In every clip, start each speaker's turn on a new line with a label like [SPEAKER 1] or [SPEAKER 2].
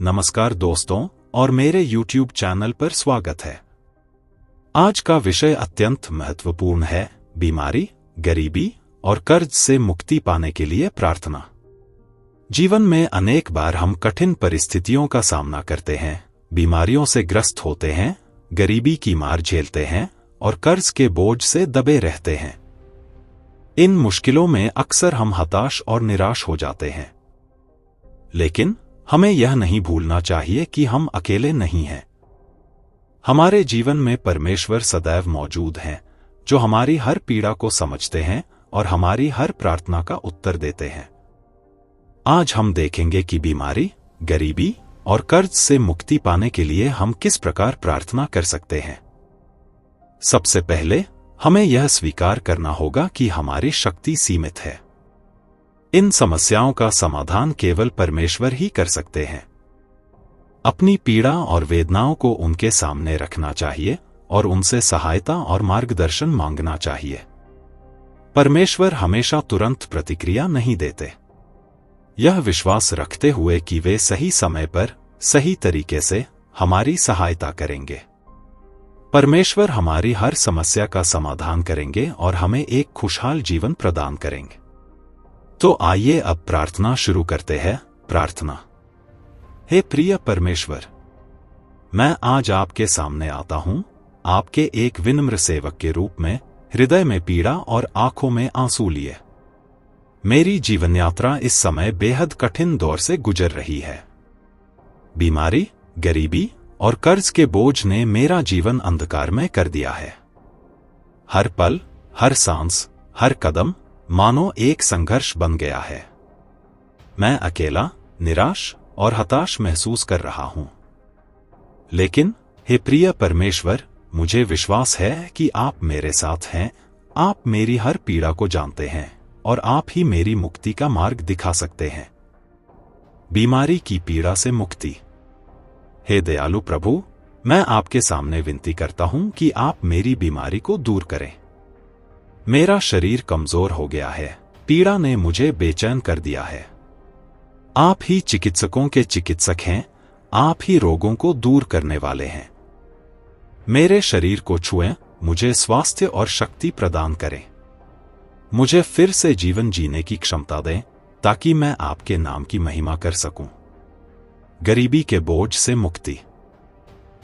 [SPEAKER 1] नमस्कार दोस्तों और मेरे YouTube चैनल पर स्वागत है। आज का विषय अत्यंत महत्वपूर्ण है, बीमारी, गरीबी और कर्ज से मुक्ति पाने के लिए प्रार्थना। जीवन में अनेक बार हम कठिन परिस्थितियों का सामना करते हैं, बीमारियों से ग्रस्त होते हैं, गरीबी की मार झेलते हैं और कर्ज के बोझ से दबे रहते हैं। इन मुश्किलों में अक्सर हम हताश और निराश हो जाते हैं। लेकिन हमें यह नहीं भूलना चाहिए कि हम अकेले नहीं हैं। हमारे जीवन में परमेश्वर सदैव मौजूद हैं, जो हमारी हर पीड़ा को समझते हैं और हमारी हर प्रार्थना का उत्तर देते हैं। आज हम देखेंगे कि बीमारी, गरीबी और कर्ज से मुक्ति पाने के लिए हम किस प्रकार प्रार्थना कर सकते हैं। सबसे पहले हमें यह स्वीकार करना होगा कि हमारी शक्ति सीमित है। इन समस्याओं का समाधान केवल परमेश्वर ही कर सकते हैं। अपनी पीड़ा और वेदनाओं को उनके सामने रखना चाहिए और उनसे सहायता और मार्गदर्शन मांगना चाहिए। परमेश्वर हमेशा तुरंत प्रतिक्रिया नहीं देते। यह विश्वास रखते हुए कि वे सही समय पर, सही तरीके से हमारी सहायता करेंगे। परमेश्वर हमारी हर समस्या का समाधान करेंगे और हमें एक खुशहाल जीवन प्रदान करेंगे। तो आइए अब प्रार्थना शुरू करते हैं। प्रार्थना। हे प्रिय परमेश्वर, मैं आज आपके सामने आता हूं, आपके एक विनम्र सेवक के रूप में, हृदय में पीड़ा और आंखों में आंसू लिए। मेरी जीवन यात्रा इस समय बेहद कठिन दौर से गुजर रही है। बीमारी, गरीबी और कर्ज के बोझ ने मेरा जीवन अंधकारमय कर दिया है। हर पल, हर सांस, हर कदम मानो एक संघर्ष बन गया है। मैं अकेला, निराश और हताश महसूस कर रहा हूं। लेकिन हे प्रिय परमेश्वर, मुझे विश्वास है कि आप मेरे साथ हैं। आप मेरी हर पीड़ा को जानते हैं और आप ही मेरी मुक्ति का मार्ग दिखा सकते हैं। बीमारी की पीड़ा से मुक्ति। हे दयालु प्रभु, मैं आपके सामने विनती करता हूं कि आप मेरी बीमारी को दूर करें। मेरा शरीर कमजोर हो गया है, पीड़ा ने मुझे बेचैन कर दिया है। आप ही चिकित्सकों के चिकित्सक हैं, आप ही रोगों को दूर करने वाले हैं। मेरे शरीर को छुएं, मुझे स्वास्थ्य और शक्ति प्रदान करें। मुझे फिर से जीवन जीने की क्षमता दें, ताकि मैं आपके नाम की महिमा कर सकूं। गरीबी के बोझ से मुक्ति।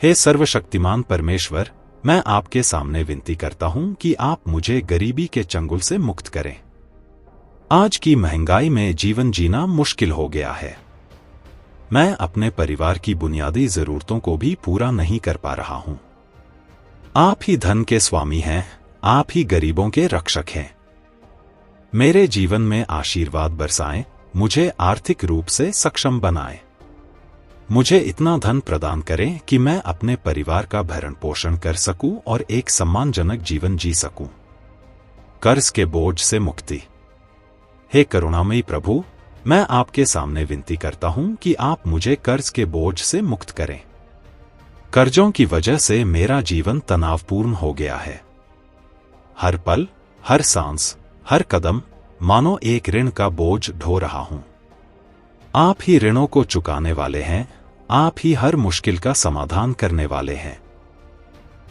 [SPEAKER 1] हे सर्वशक्तिमान परमेश्वर, मैं आपके सामने विनती करता हूं कि आप मुझे गरीबी के चंगुल से मुक्त करें। आज की महंगाई में जीवन जीना मुश्किल हो गया है। मैं अपने परिवार की बुनियादी जरूरतों को भी पूरा नहीं कर पा रहा हूं। आप ही धन के स्वामी हैं, आप ही गरीबों के रक्षक हैं। मेरे जीवन में आशीर्वाद बरसाएं, मुझे आर्थिक रूप से सक्षम बनाएं। मुझे इतना धन प्रदान करें कि मैं अपने परिवार का भरण पोषण कर सकूं और एक सम्मानजनक जीवन जी सकूं। कर्ज के बोझ से मुक्ति। हे करुणामयी प्रभु, मैं आपके सामने विनती करता हूं कि आप मुझे कर्ज के बोझ से मुक्त करें। कर्जों की वजह से मेरा जीवन तनावपूर्ण हो गया है। हर पल, हर सांस, हर कदम मानो एक ऋण का बोझ ढो रहा हूं। आप ही ऋणों को चुकाने वाले हैं, आप ही हर मुश्किल का समाधान करने वाले हैं।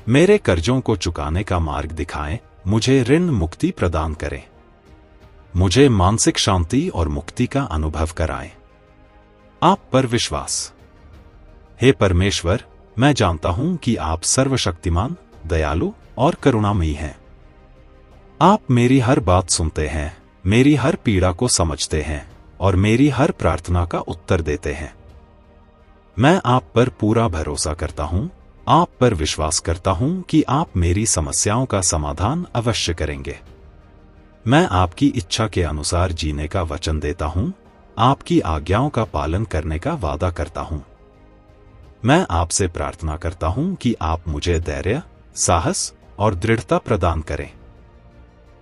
[SPEAKER 1] मेरे कर्जों को चुकाने का मार्ग दिखाएं, मुझे ऋण मुक्ति प्रदान करें। मुझे मानसिक शांति और मुक्ति का अनुभव कराएं। आप पर विश्वास। हे परमेश्वर, मैं जानता हूं कि आप सर्वशक्तिमान, दयालु और करुणामयी हैं। आप मेरी हर बात सुनते हैं, मेरी हर पीड़ा को समझते हैं और मेरी हर प्रार्थना का उत्तर देते हैं। मैं आप पर पूरा भरोसा करता हूं, आप पर विश्वास करता हूं कि आप मेरी समस्याओं का समाधान अवश्य करेंगे। मैं आपकी इच्छा के अनुसार जीने का वचन देता हूं, आपकी आज्ञाओं का पालन करने का वादा करता हूं। मैं आपसे प्रार्थना करता हूं कि आप मुझे धैर्य, साहस और दृढ़ता प्रदान करें।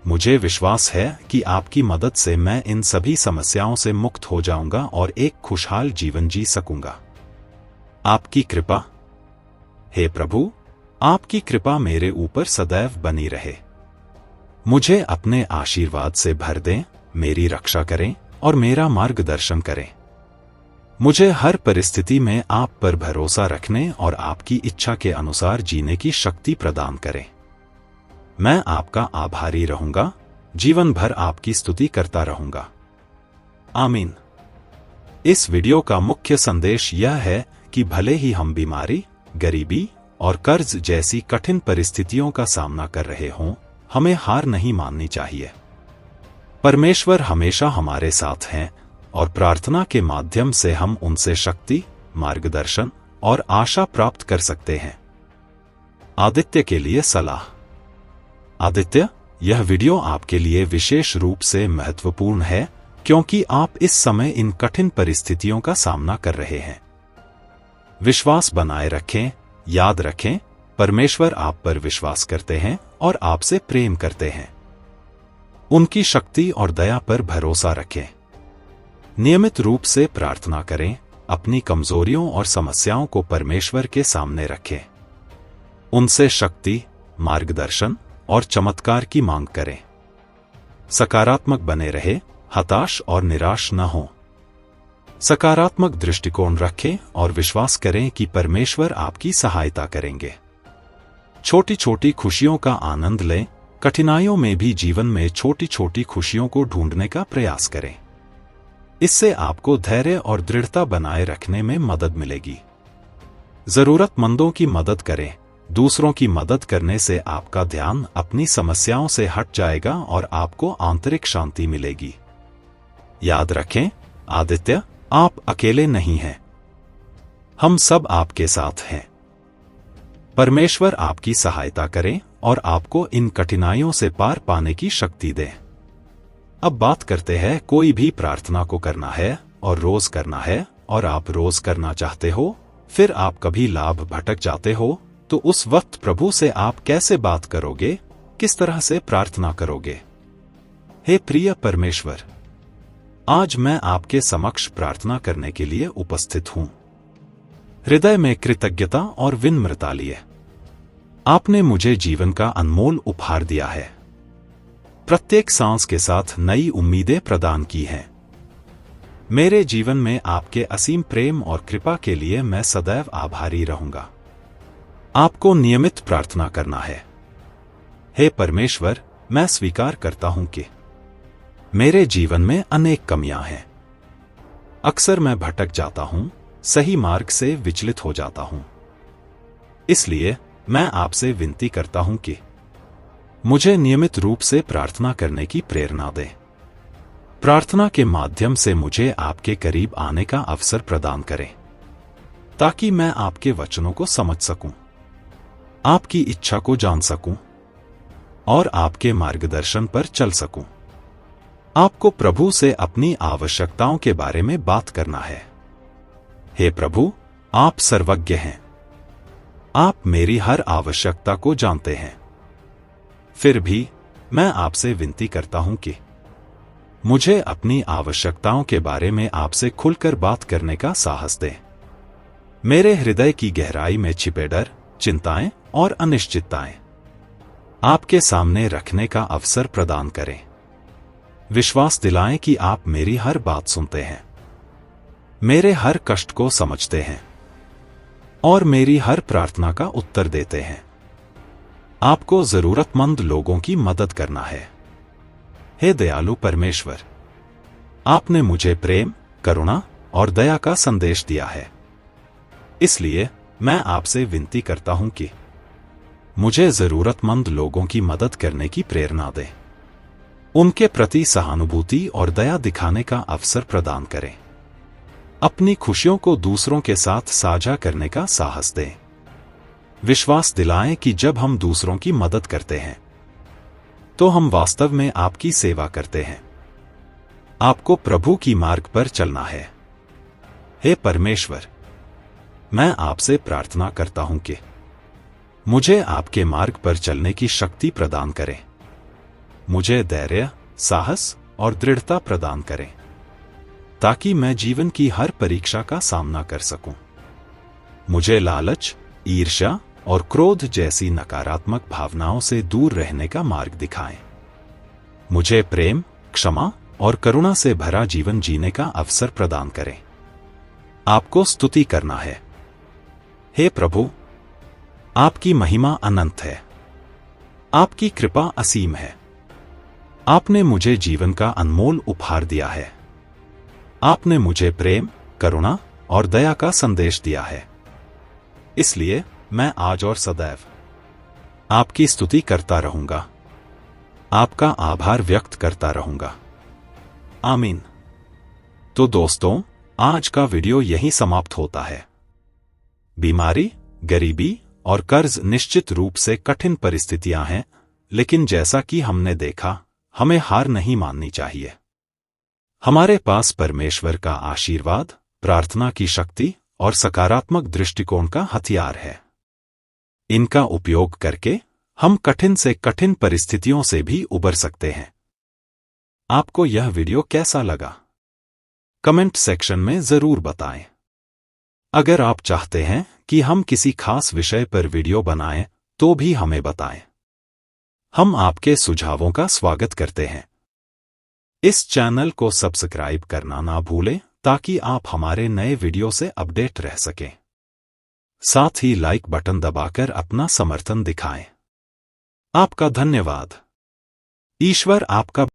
[SPEAKER 1] मुझे विश्वास है कि आपकी मदद से मैं इन सभी समस्याओं से मुक्त हो जाऊंगा और एक खुशहाल जीवन जी सकूंगा। आपकी कृपा। हे प्रभु, आपकी कृपा मेरे ऊपर सदैव बनी रहे। मुझे अपने आशीर्वाद से भर दें, मेरी रक्षा करें और मेरा मार्गदर्शन करें। मुझे हर परिस्थिति में आप पर भरोसा रखने और आपकी इच्छा के अनुसार जीने की शक्ति प्रदान करें। मैं आपका आभारी रहूंगा, जीवन भर आपकी स्तुति करता रहूंगा। आमीन। इस वीडियो का मुख्य संदेश यह है कि भले ही हम बीमारी, गरीबी और कर्ज जैसी कठिन परिस्थितियों का सामना कर रहे हों, हमें हार नहीं माननी चाहिए। परमेश्वर हमेशा हमारे साथ हैं और प्रार्थना के माध्यम से हम उनसे शक्ति, मार्गदर्शन और आशा प्राप्त कर सकते हैं। आदित्य के लिए सलाह। आदित्य, यह वीडियो आपके लिए विशेष रूप से महत्वपूर्ण है क्योंकि आप इस समय इन कठिन परिस्थितियों का सामना कर रहे हैं। विश्वास बनाए रखें, याद रखें, परमेश्वर आप पर विश्वास करते हैं और आपसे प्रेम करते हैं। उनकी शक्ति और दया पर भरोसा रखें। नियमित रूप से प्रार्थना करें, अपनी कमजोरियों और समस्याओं को परमेश्वर के सामने रखें। उनसे शक्ति, मार्गदर्शन और चमत्कार की मांग करें। सकारात्मक बने रहे, हताश और निराश न हो। सकारात्मक दृष्टिकोण रखें और विश्वास करें कि परमेश्वर आपकी सहायता करेंगे। छोटी छोटी खुशियों का आनंद लें, कठिनाइयों में भी जीवन में छोटी छोटी खुशियों को ढूंढने का प्रयास करें। इससे आपको धैर्य और दृढ़ता बनाए रखने में मदद मिलेगी। जरूरतमंदों की मदद करें। दूसरों की मदद करने से आपका ध्यान अपनी समस्याओं से हट जाएगा और आपको आंतरिक शांति मिलेगी। याद रखें, आदित्य, आप अकेले नहीं हैं। हम सब आपके साथ हैं। परमेश्वर आपकी सहायता करें और आपको इन कठिनाइयों से पार पाने की शक्ति दे। अब बात करते हैं, कोई भी प्रार्थना को करना है और रोज करना है और आप रोज करना चाहते हो, फिर आप कभी लाभ भटक जाते हो, तो उस वक्त प्रभु से आप कैसे बात करोगे, किस तरह से प्रार्थना करोगे? हे प्रिय परमेश्वर, आज मैं आपके समक्ष प्रार्थना करने के लिए उपस्थित हूं। हृदय में कृतज्ञता और विनम्रता लिए। आपने मुझे जीवन का अनमोल उपहार दिया है। प्रत्येक सांस के साथ नई उम्मीदें प्रदान की हैं। मेरे जीवन में आपके असीम प्रेम और कृपा के लिए मैं सदैव आभारी रहूंगा। आपको नियमित प्रार्थना करना है। हे परमेश्वर, मैं स्वीकार करता हूं कि मेरे जीवन में अनेक कमियां हैं। अक्सर मैं भटक जाता हूं, सही मार्ग से विचलित हो जाता हूं। इसलिए मैं आपसे विनती करता हूं कि मुझे नियमित रूप से प्रार्थना करने की प्रेरणा दें। प्रार्थना के माध्यम से मुझे आपके करीब आने का अवसर प्रदान करें, ताकि मैं आपके वचनों को समझ सकूं, आपकी इच्छा को जान सकूं और आपके मार्गदर्शन पर चल सकूं। आपको प्रभु से अपनी आवश्यकताओं के बारे में बात करना है। हे प्रभु, आप सर्वज्ञ हैं। आप मेरी हर आवश्यकता को जानते हैं। फिर भी मैं आपसे विनती करता हूं कि मुझे अपनी आवश्यकताओं के बारे में आपसे खुलकर बात करने का साहस दें। मेरे हृदय की गहराई में छिपे डर, चिंताएं और अनिश्चितताएं आपके सामने रखने का अवसर प्रदान करें। विश्वास दिलाएं कि आप मेरी हर बात सुनते हैं, मेरे हर कष्ट को समझते हैं और मेरी हर प्रार्थना का उत्तर देते हैं। आपको जरूरतमंद लोगों की मदद करना है। हे दयालु परमेश्वर, आपने मुझे प्रेम, करुणा और दया का संदेश दिया है। इसलिए मैं आपसे विनती करता हूं कि मुझे जरूरतमंद लोगों की मदद करने की प्रेरणा दें। उनके प्रति सहानुभूति और दया दिखाने का अवसर प्रदान करें। अपनी खुशियों को दूसरों के साथ साझा करने का साहस दें। विश्वास दिलाएं कि जब हम दूसरों की मदद करते हैं, तो हम वास्तव में आपकी सेवा करते हैं। आपको प्रभु की मार्ग पर चलना है। हे परमेश्वर, मैं आपसे प्रार्थना करता हूं कि मुझे आपके मार्ग पर चलने की शक्ति प्रदान करें। मुझे धैर्य, साहस और दृढ़ता प्रदान करें, ताकि मैं जीवन की हर परीक्षा का सामना कर सकूं। मुझे लालच, ईर्ष्या और क्रोध जैसी नकारात्मक भावनाओं से दूर रहने का मार्ग दिखाएं। मुझे प्रेम, क्षमा और करुणा से भरा जीवन जीने का अवसर प्रदान करें। आपको स्तुति करना है। हे प्रभु, आपकी महिमा अनंत है। आपकी कृपा असीम है। आपने मुझे जीवन का अनमोल उपहार दिया है। आपने मुझे प्रेम, करुणा और दया का संदेश दिया है। इसलिए मैं आज और सदैव आपकी स्तुति करता रहूंगा, आपका आभार व्यक्त करता रहूंगा। आमीन। तो दोस्तों, आज का वीडियो यहीं समाप्त होता है। बीमारी, गरीबी और कर्ज निश्चित रूप से कठिन परिस्थितियां हैं, लेकिन जैसा कि हमने देखा, हमें हार नहीं माननी चाहिए। हमारे पास परमेश्वर का आशीर्वाद, प्रार्थना की शक्ति और सकारात्मक दृष्टिकोण का हथियार है। इनका उपयोग करके हम कठिन से कठिन परिस्थितियों से भी उबर सकते हैं। आपको यह वीडियो कैसा लगा? कमेंट सेक्शन में जरूर बताएं। अगर आप चाहते हैं कि हम किसी खास विषय पर वीडियो बनाएं, तो भी हमें बताएं। हम आपके सुझावों का स्वागत करते हैं। इस चैनल को सब्सक्राइब करना ना भूलें, ताकि आप हमारे नए वीडियो से अपडेट रह सकें। साथ ही लाइक बटन दबाकर अपना समर्थन दिखाएं। आपका धन्यवाद। ईश्वर आपका